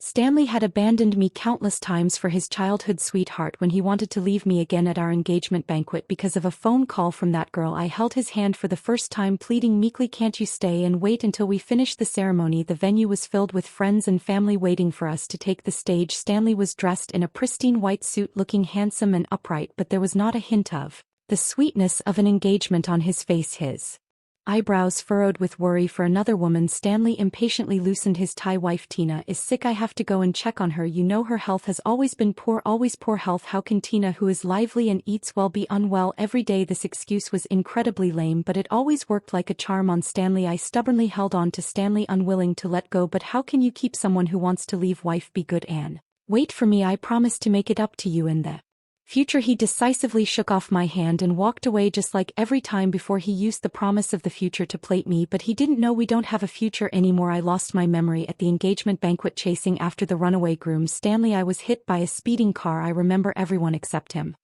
Stanley had abandoned me countless times for his childhood sweetheart when he wanted to leave me again at our engagement banquet because of a phone call from that girl. I held his hand for the first time, pleading meekly, "Can't you stay and wait until we finish the ceremony?" The venue was filled with friends and family waiting for us to take the stage. Stanley was dressed in a pristine white suit, looking handsome and upright, but there was not a hint of the sweetness of an engagement on his face. His eyebrows furrowed with worry for another woman. Stanley impatiently loosened his tie. "Wife Tina is sick. I have to go and check on her. You know her health has always been poor, always poor health. How can Tina, who is lively and eats well, be unwell every day?" This excuse was incredibly lame, but it always worked like a charm on Stanley. I stubbornly held on to Stanley, unwilling to let go. "But how can you keep someone who wants to leave? Wife, be good, Anne. Wait for me. I promise to make it up to you in the future." He decisively shook off my hand and walked away, just like every time before. He used the promise of the future to plate me, but he didn't know we don't have a future anymore. I lost my memory at the engagement banquet, chasing after the runaway groom. Stanley, I was hit by a speeding car. I remember everyone except him.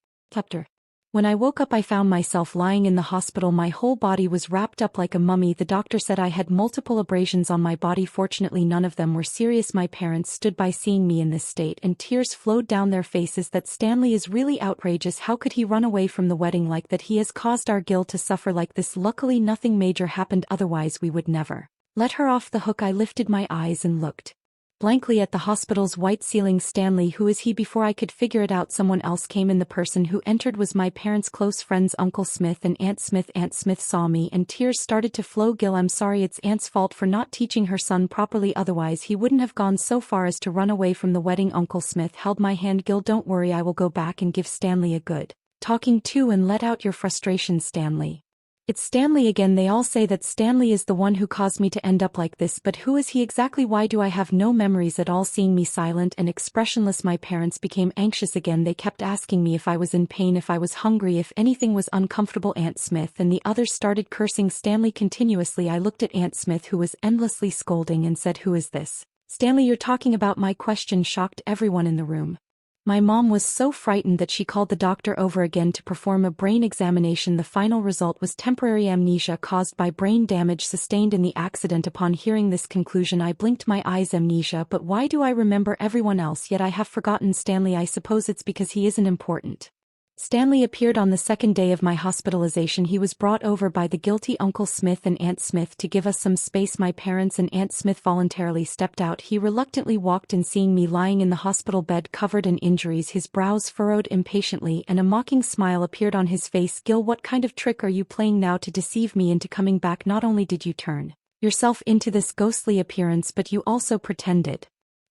When I woke up, I found myself lying in the hospital. My whole body was wrapped up like a mummy. The doctor said I had multiple abrasions on my body. Fortunately, none of them were serious. My parents stood by seeing me in this state, and tears flowed down their faces. That Stanley is really outrageous. How could he run away from the wedding like that? He has caused our Gil to suffer like this. Luckily, nothing major happened, otherwise we would never let her off the hook. I lifted my eyes and looked blankly at the hospital's white ceiling. "Stanley, who is he?" Before I could figure it out, someone else came in. The person who entered was my parents' close friends, Uncle Smith and Aunt Smith. Aunt Smith saw me and tears started to flow. "Gil, I'm sorry. It's Aunt's fault for not teaching her son properly, otherwise he wouldn't have gone so far as to run away from the wedding." Uncle Smith held my hand. "Gil, don't worry. I will go back and give Stanley a good talking to and let out your frustration." "Stanley. It's Stanley again. They all say that Stanley is the one who caused me to end up like this, but who is he exactly? Why do I have no memories at all?" Seeing me silent and expressionless, my parents became anxious again. They kept asking me if I was in pain, if I was hungry, if anything was uncomfortable. Aunt Smith and the others started cursing Stanley continuously. I looked at Aunt Smith, who was endlessly scolding, and said, "Who is this Stanley you're talking about?" My question shocked everyone in the room. My mom was so frightened that she called the doctor over again to perform a brain examination. The final result was temporary amnesia caused by brain damage sustained in the accident. Upon hearing this conclusion, I blinked my eyes. Amnesia? But why do I remember everyone else yet I have forgotten Stanley? I suppose it's because he isn't important. Stanley appeared on the second day of my hospitalization. He was brought over by the guilty Uncle Smith and Aunt Smith to give us some space. My parents and Aunt Smith voluntarily stepped out. He reluctantly walked in, seeing me lying in the hospital bed covered in injuries. His brows furrowed impatiently and a mocking smile appeared on his face. "Gil, what kind of trick are you playing now to deceive me into coming back? Not only did you turn yourself into this ghostly appearance, but you also pretended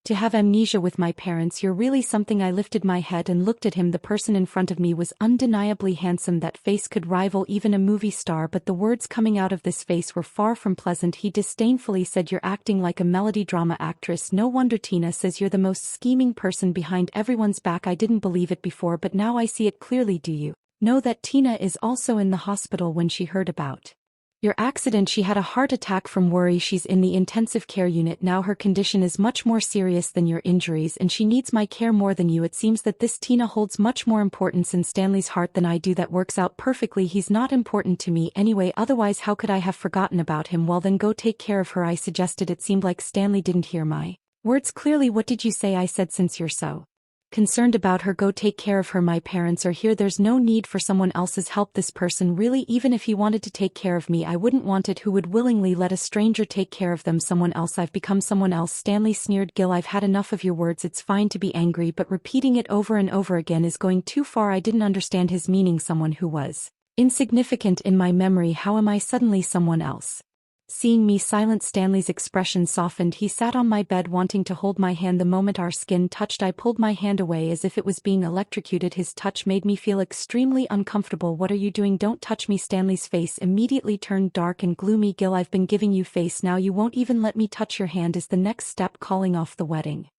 to have amnesia with my parents. You're really something." I lifted my head and looked at him. The person in front of me was undeniably handsome. That face could rival even a movie star, but the words coming out of this face were far from pleasant. He disdainfully said, "You're acting like a melody drama actress. No wonder Tina says you're the most scheming person behind everyone's back." I didn't believe it before, but now I see it clearly. "Do you know that Tina is also in the hospital? When she heard about your accident, she had a heart attack from worry. She's in the intensive care unit now. Her condition is much more serious than your injuries, and she needs my care more than you. It seems that this Tina holds much more importance in Stanley's heart than I do." "That works out perfectly. He's not important to me anyway, otherwise how could I have forgotten about him?" "Well then go take care of her," I suggested. It seemed like Stanley didn't hear my words clearly. "What did you say?" I said. "Since you're so concerned about her, go take care of her. My parents are here. There's no need for someone else's help. This person really, even if he wanted to take care of me, I wouldn't want it. Who would willingly let a stranger take care of them? Someone else. I've become someone else." Stanley sneered. "Gil, I've had enough of your words. It's fine to be angry, but repeating it over and over again is going too far." I didn't understand his meaning. "Someone who was insignificant in my memory. How am I suddenly someone else?" Seeing me silent, Stanley's expression softened. He sat on my bed wanting to hold my hand. The moment our skin touched, I pulled my hand away as if it was being electrocuted. His touch made me feel extremely uncomfortable. "What are you doing? Don't touch me." Stanley's face immediately turned dark and gloomy. "Gil, I've been giving you face. Now you won't even let me touch your hand. Is the next step calling off the wedding?"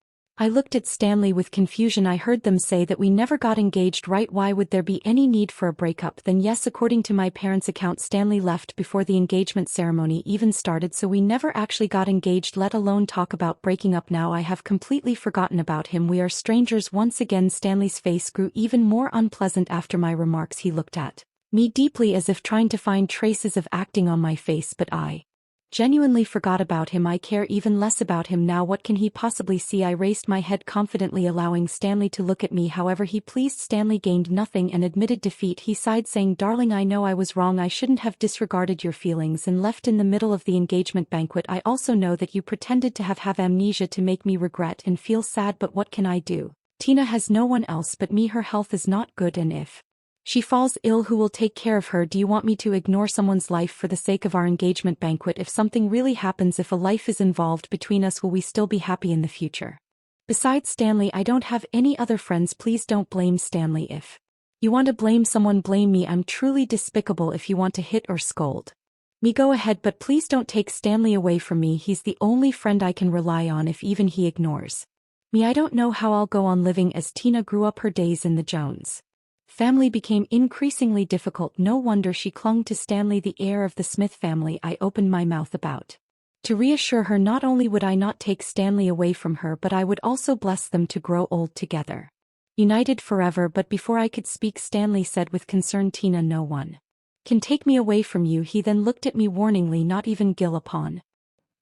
I looked at Stanley with confusion. "I heard them say that we never got engaged, right? Why would there be any need for a breakup?" "Then yes, according to my parents' account, Stanley left before the engagement ceremony even started, so we never actually got engaged, let alone talk about breaking up. Now I have completely forgotten about him. We are strangers once again." Stanley's face grew even more unpleasant after my remarks. He looked at me deeply as if trying to find traces of acting on my face, but I Genuinely forgot about him. I care even less about him now. What can he possibly see? I raised my head confidently, allowing Stanley to look at me however he pleased. Stanley gained nothing and admitted defeat. He sighed, saying, "Darling, I know I was wrong. I shouldn't have disregarded your feelings and left in the middle of the engagement banquet. I also know that you pretended to have amnesia to make me regret and feel sad, but what can I do? Tina has no one else but me. Her health is not good, and if she falls ill, who will take care of her? Do you want me to ignore someone's life for the sake of our engagement banquet? If something really happens, if a life is involved between us, will we still be happy in the future? Besides Stanley, I don't have any other friends. Please don't blame Stanley. If you want to blame someone, blame me. I'm truly despicable. If you want to hit or scold me, go ahead, but please don't take Stanley away from me. He's the only friend I can rely on. If even he ignores me, I don't know how I'll go on living." As Tina grew up, her days in the Jones family became increasingly difficult. No wonder she clung to Stanley, the heir of the Smith family. I opened my mouth about to reassure her. Not only would I not take Stanley away from her, but I would also bless them to grow old together, united forever. But before I could speak, Stanley said with concern, "Tina, no one can take me away from you." He then looked at me warningly. "Not even Gil." Upon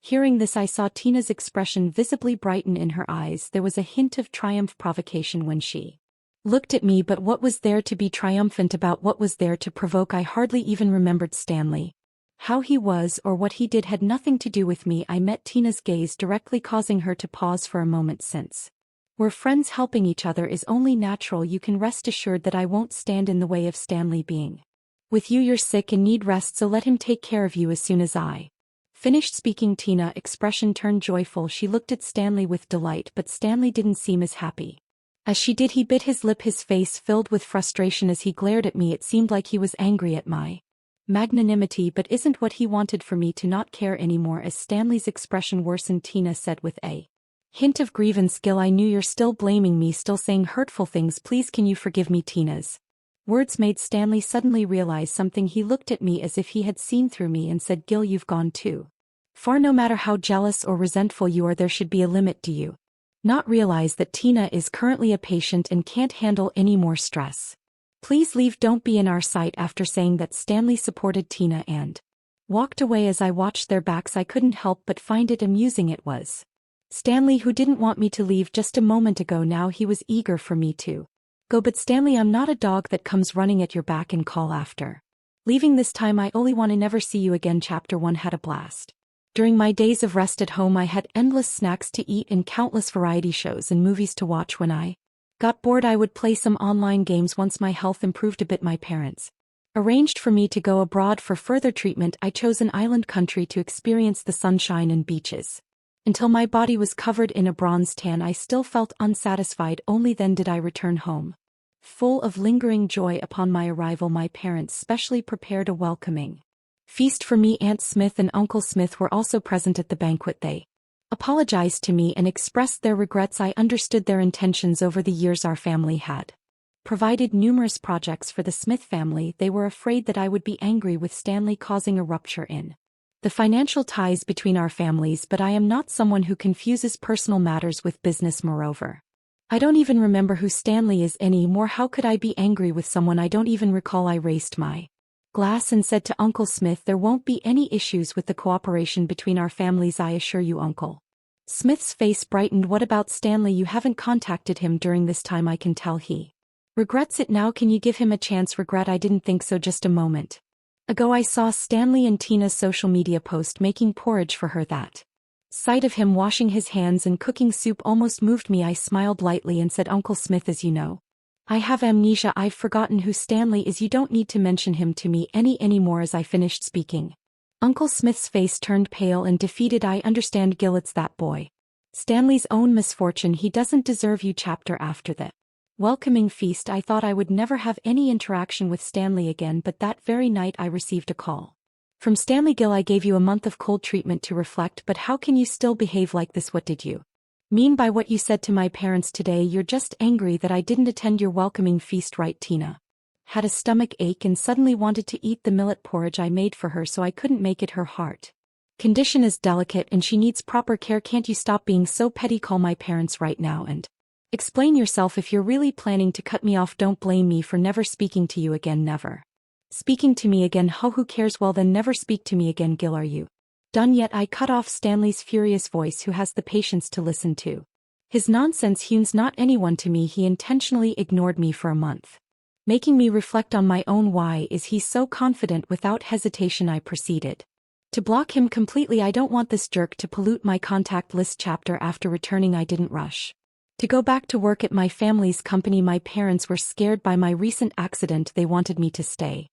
hearing this, I saw Tina's expression visibly brighten in her eyes. There was a hint of triumph, provocation when she looked at me, but what was there to be triumphant about? What was there to provoke? I hardly even remembered Stanley. How he was or what he did had nothing to do with me. I met Tina's gaze directly, causing her to pause for a moment. "Since we're friends, helping each other is only natural. You can rest assured that I won't stand in the way of Stanley being with you. You're sick and need rest, so let him take care of you." As soon as I finished speaking, Tina's expression turned joyful. She looked at Stanley with delight, but Stanley didn't seem as happy as she did. He bit his lip, his face filled with frustration as he glared at me. It seemed like he was angry at my magnanimity, but isn't what he wanted for me to not care anymore? As Stanley's expression worsened, Tina said with a hint of grievance, "Gil, I knew you're still blaming me, still saying hurtful things. Please, can you forgive me?" Tina's words made Stanley suddenly realize something. He looked at me as if he had seen through me and said, "Gil, you've gone too far. No matter how jealous or resentful you are, there should be a limit. Do you not realize that Tina is currently a patient and can't handle any more stress? Please leave. Don't be in our sight." After saying that, Stanley supported Tina and walked away. As I watched their backs, I couldn't help but find it amusing. It was Stanley who didn't want me to leave just a moment ago. Now he was eager for me to go. "But Stanley, I'm not a dog that comes running at your back and call after leaving. This time I only want to never see you again." Chapter 1. Had a blast. During my days of rest at home, I had endless snacks to eat and countless variety shows and movies to watch. When I got bored, I would play some online games. Once my health improved a bit, my parents arranged for me to go abroad for further treatment. I chose an island country to experience the sunshine and beaches. Until my body was covered in a bronze tan, I still felt unsatisfied. Only then did I return home, full of lingering joy. Upon my arrival, my parents specially prepared a welcoming feast for me. Aunt Smith and Uncle Smith were also present at the banquet. They apologized to me and expressed their regrets. I understood their intentions. Over the years, our family had provided numerous projects for the Smith family. They were afraid that I would be angry with Stanley, causing a rupture in the financial ties between our families, but I am not someone who confuses personal matters with business. Moreover, I don't even remember who Stanley is anymore. How could I be angry with someone I don't even recall? I raised my glass and said to Uncle Smith, "There won't be any issues with the cooperation between our families, I assure you." Uncle Smith's face brightened. "What about Stanley? You haven't contacted him during this time. I can tell he regrets it now. Can you give him a chance?" "Regret? I didn't think so. Just a moment ago I saw Stanley and Tina's social media post making porridge for her. That sight of him washing his hands and cooking soup almost moved me." I smiled lightly and said, "Uncle Smith, as you know, I have amnesia. I've forgotten who Stanley is. You don't need to mention him to me anymore." As I finished speaking, Uncle Smith's face turned pale and defeated. "I understand, Gil. It's that boy Stanley's own misfortune. He doesn't deserve you." Chapter. After the welcoming feast, I thought I would never have any interaction with Stanley again, but that very night I received a call from Stanley. "Gil, I gave you a month of cold treatment to reflect, but how can you still behave like this? What did you mean by what you said to my parents today? You're just angry that I didn't attend your welcoming feast, right?" Tina had a stomach ache and suddenly wanted to eat the millet porridge I made for her, so I couldn't make it. Her heart condition is delicate and she needs proper care. Can't you stop being so petty? Call my parents right now and explain yourself. If you're really planning to cut me off, don't blame me for never speaking to you again. Never speaking to me again? Who cares? Well then never speak to me again. Gil, are you Done yet, I cut off Stanley's furious voice, who has the patience to listen to his nonsense. Hume's not anyone to me. He intentionally ignored me for a month, making me reflect on my own why is he so confident. Without hesitation I proceeded to block him completely. I don't want this jerk to pollute my contact list. Chapter after returning, I didn't rush to go back to work at my family's company. My parents were scared by my recent accident. They wanted me to stay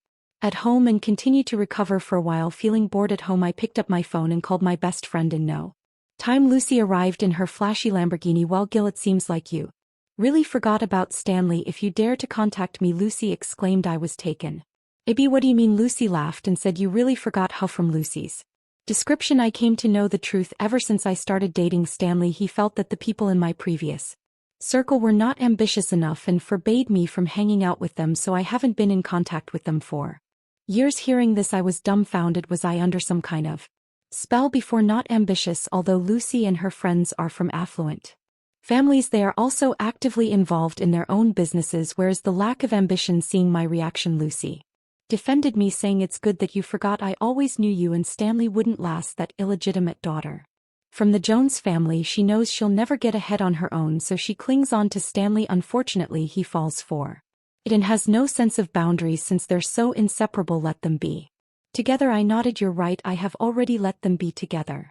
at home and continue to recover for a while. Feeling bored at home, I picked up my phone and called my best friend in no time. Lucy arrived in her flashy Lamborghini. Well, Gil, it seems like you really forgot about Stanley. If you dare to contact me, Lucy exclaimed. I was taken aback. What do you mean? Lucy laughed and said, you really forgot how? From Lucy's description, I came to know the truth. Ever since I started dating Stanley, he felt that the people in my previous circle were not ambitious enough and forbade me from hanging out with them, so I haven't been in contact with them for years. Hearing this, I was dumbfounded. Was I under some kind of spell? Before, not ambitious. Although Lucy and her friends are from affluent families, they are also actively involved in their own businesses. Where's the lack of ambition? Seeing my reaction, Lucy defended me, saying, it's good that you forgot. I always knew you and Stanley wouldn't last. That illegitimate daughter from the Jones family, she knows she'll never get ahead on her own, so she clings on to Stanley. Unfortunately, he falls for it and has no sense of boundaries. Since they're so inseparable, let them be together. I nodded. You're right, I have already let them be together.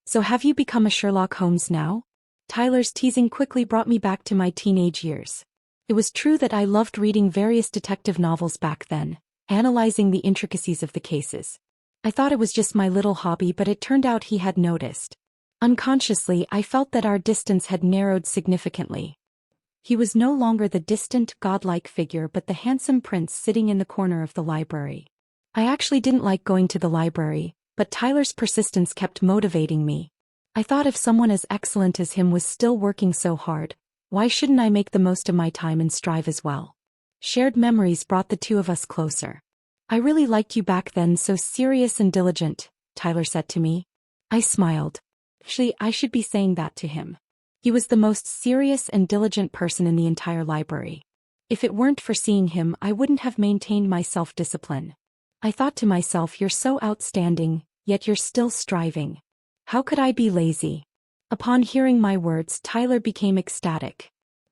So have you become a Sherlock Holmes now? Tyler's teasing quickly brought me back to my teenage years. It was true that I loved reading various detective novels back then, analyzing the intricacies of the cases. I thought it was just my little hobby, but it turned out he had noticed. Unconsciously, I felt that our distance had narrowed significantly. He was no longer the distant, godlike figure, but the handsome prince sitting in the corner of the library. I actually didn't like going to the library, but Tyler's persistence kept motivating me. I thought, if someone as excellent as him was still working so hard, why shouldn't I make the most of my time and strive as well? Shared memories brought the two of us closer. I really liked you back then, so serious and diligent, Tyler said to me. I smiled. Actually, I should be saying that to him. He was the most serious and diligent person in the entire library. If it weren't for seeing him, I wouldn't have maintained my self-discipline. I thought to myself, you're so outstanding, yet you're still striving. How could I be lazy? Upon hearing my words, Tyler became ecstatic.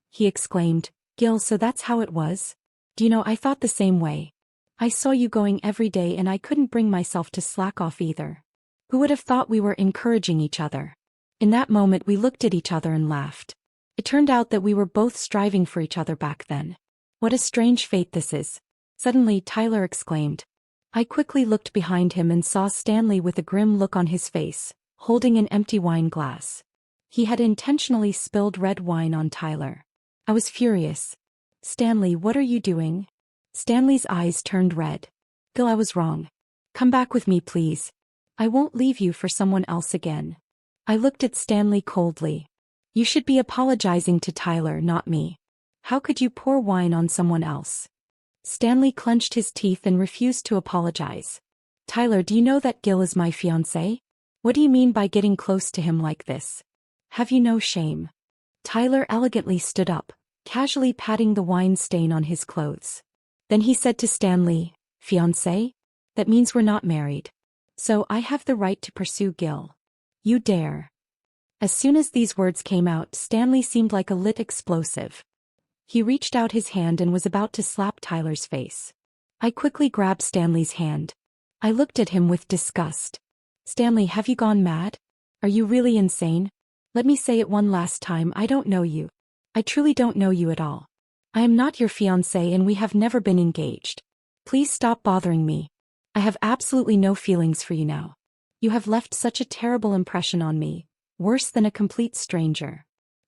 He exclaimed, Gil, so that's how it was? Do you know, I thought the same way. I saw you going every day and I couldn't bring myself to slack off either. Who would have thought we were encouraging each other? In that moment we looked at each other and laughed. It turned out that we were both striving for each other back then. What a strange fate this is. Suddenly Tyler exclaimed. I quickly looked behind him and saw Stanley with a grim look on his face, holding an empty wine glass. He had intentionally spilled red wine on Tyler. I was furious. Stanley, what are you doing? Stanley's eyes turned red. Gil, I was wrong. Come back with me, please. I won't leave you for someone else again. I looked at Stanley coldly. You should be apologizing to Tyler, not me. How could you pour wine on someone else? Stanley clenched his teeth and refused to apologize. Tyler, do you know that Gil is my fiancé? What do you mean by getting close to him like this? Have you no shame? Tyler elegantly stood up, casually patting the wine stain on his clothes. Then he said to Stanley, Fiancé? That means we're not married. So I have the right to pursue Gil. You dare. As soon as these words came out, Stanley seemed like a lit explosive. He reached out his hand and was about to slap Tyler's face. I quickly grabbed Stanley's hand. I looked at him with disgust. Stanley, have you gone mad? Are you really insane? Let me say it one last time, I don't know you. I truly don't know you at all. I am not your fiancé and we have never been engaged. Please stop bothering me. I have absolutely no feelings for you now. You have left such a terrible impression on me, worse than a complete stranger.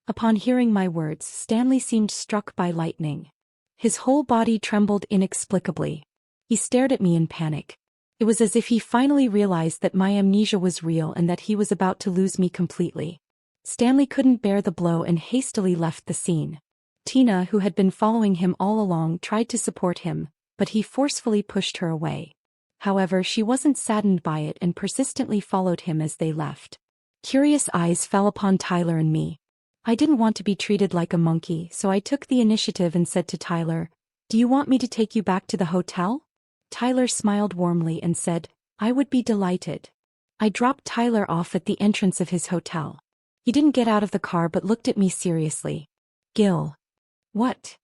Upon hearing my words, Stanley seemed struck by lightning. His whole body trembled inexplicably. He stared at me in panic. It was as if he finally realized that my amnesia was real and that he was about to lose me completely. Stanley couldn't bear the blow and hastily left the scene. Tina, who had been following him all along, tried to support him, but he forcefully pushed her away. However, she wasn't saddened by it and persistently followed him as they left. Curious eyes fell upon Tyler and me. I didn't want to be treated like a monkey, so I took the initiative and said to Tyler, Do you want me to take you back to the hotel? Tyler smiled warmly and said, I would be delighted. I dropped Tyler off at the entrance of his hotel. He didn't get out of the car but looked at me seriously. Gil. What?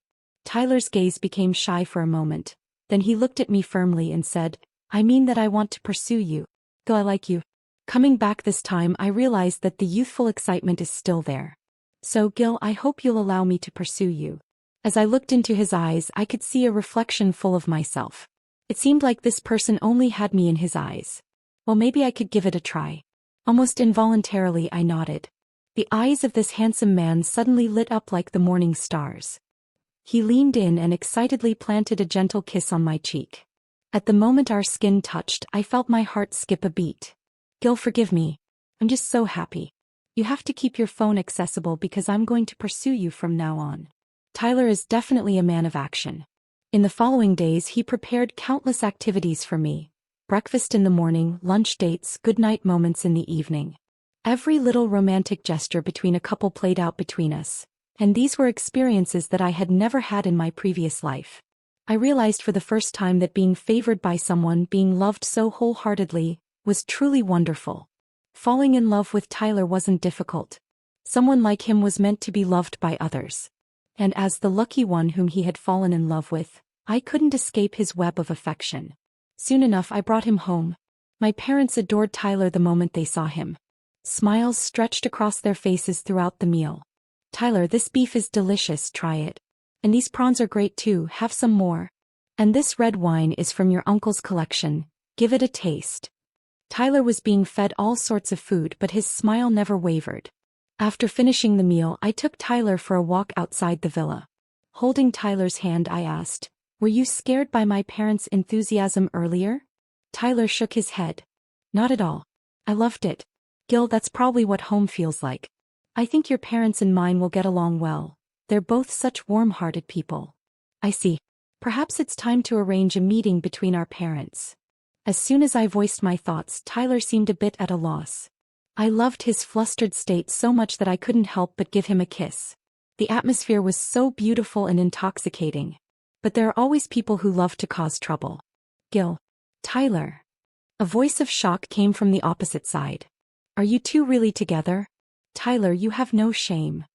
Tyler's gaze became shy for a moment. Then he looked at me firmly and said, I mean that I want to pursue you. Though I like you. Coming back this time I realized that the youthful excitement is still there. So Gil, I hope you'll allow me to pursue you. As I looked into his eyes I could see a reflection full of myself. It seemed like this person only had me in his eyes. Well, maybe I could give it a try. Almost involuntarily I nodded. The eyes of this handsome man suddenly lit up like the morning stars. He leaned in and excitedly planted a gentle kiss on my cheek. At the moment our skin touched, I felt my heart skip a beat. Gil, forgive me. I'm just so happy. You have to keep your phone accessible because I'm going to pursue you from now on. Tyler is definitely a man of action. In the following days he prepared countless activities for me. Breakfast in the morning, lunch dates, goodnight moments in the evening. Every little romantic gesture between a couple played out between us. And these were experiences that I had never had in my previous life. I realized for the first time that being favored by someone, being loved so wholeheartedly, was truly wonderful. Falling in love with Tyler wasn't difficult. Someone like him was meant to be loved by others. And as the lucky one whom he had fallen in love with, I couldn't escape his web of affection. Soon enough I brought him home. My parents adored Tyler the moment they saw him. Smiles stretched across their faces throughout the meal. Tyler, this beef is delicious, try it. And these prawns are great too, have some more. And this red wine is from your uncle's collection, give it a taste. Tyler was being fed all sorts of food but his smile never wavered. After finishing the meal I took Tyler for a walk outside the villa. Holding Tyler's hand I asked, were you scared by my parents' enthusiasm earlier? Tyler shook his head. Not at all. I loved it. Gil, that's probably what home feels like. I think your parents and mine will get along well. They're both such warm-hearted people. I see. Perhaps it's time to arrange a meeting between our parents. As soon as I voiced my thoughts, Tyler seemed a bit at a loss. I loved his flustered state so much that I couldn't help but give him a kiss. The atmosphere was so beautiful and intoxicating. But there are always people who love to cause trouble. Gil. Tyler. A voice of shock came from the opposite side. Are you two really together? Tyler, you have no shame.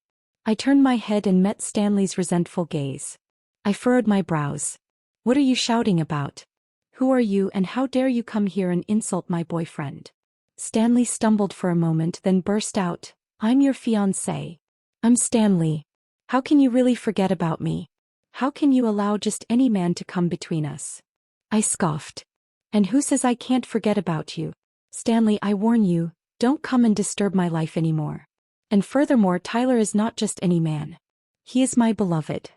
I turned my head and met Stanley's resentful gaze. I furrowed my brows. What are you shouting about? Who are you and how dare you come here and insult my boyfriend? Stanley stumbled for a moment then burst out, I'm your fiancé. I'm Stanley. How can you really forget about me? How can you allow just any man to come between us? I scoffed. And who says I can't forget about you? Stanley, I warn you, don't come and disturb my life anymore. And furthermore, Tyler is not just any man. He is my beloved.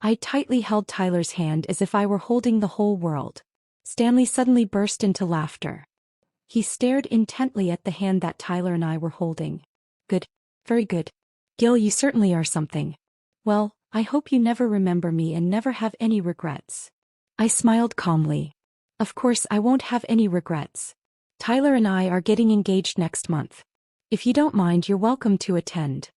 I tightly held Tyler's hand as if I were holding the whole world. Stanley suddenly burst into laughter. He stared intently at the hand that Tyler and I were holding. Good. Very good. Gil, you certainly are something. Well, I hope you never remember me and never have any regrets. I smiled calmly. Of course I won't have any regrets. Tyler and I are getting engaged next month. If you don't mind, you're welcome to attend.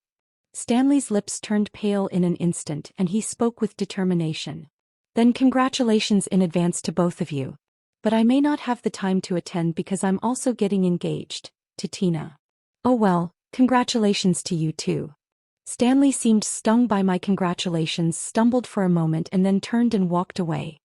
Stanley's lips turned pale in an instant and he spoke with determination. Then congratulations in advance to both of you. But I may not have the time to attend because I'm also getting engaged, to Tina. Oh well, congratulations to you too. Stanley seemed stung by my congratulations, stumbled for a moment and then turned and walked away.